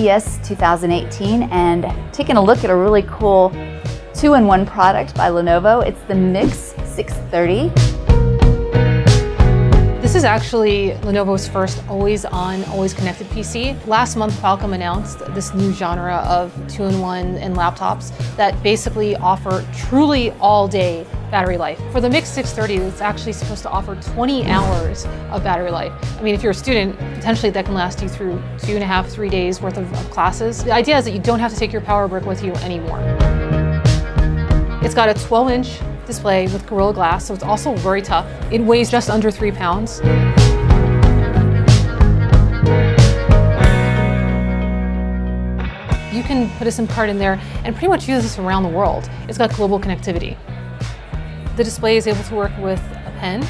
CES 2018 and taking a look at a really cool two-in-one product by Lenovo. It's the Miix 630. This is actually Lenovo's first always-on, always-connected PC. Last month, Qualcomm announced this new genre of two-in-one and laptops that basically offer truly all-day battery life. For the Miix 630, it's actually supposed to offer 20 hours of battery life. I mean, if you're a student, potentially that can last you through 2.5, 3 days worth of classes. The idea is that you don't have to take your power brick with you anymore. It's got a 12-inch display with Gorilla Glass, so it's also very tough. It weighs just under 3 pounds. You can put a SIM card in there and pretty much use this around the world. It's got global connectivity. The display is able to work with a pen.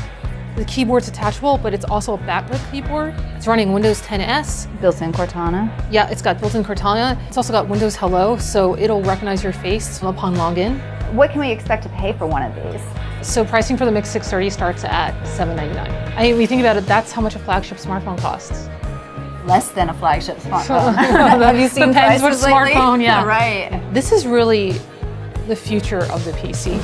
The keyboard's attachable, but it's also a backlit keyboard. It's running Windows 10s. Built-in Cortana. Yeah, it's got built-in Cortana. It's also got Windows Hello, so it'll recognize your face upon login. What can we expect to pay for one of these? So pricing for the Miix 630 starts at $799. I mean, when you think about it, that's how much a flagship smartphone costs. Less than a flagship smartphone. Have you seen Depends prices which lately? Smartphone, yeah. Right. This is really the future of the PC.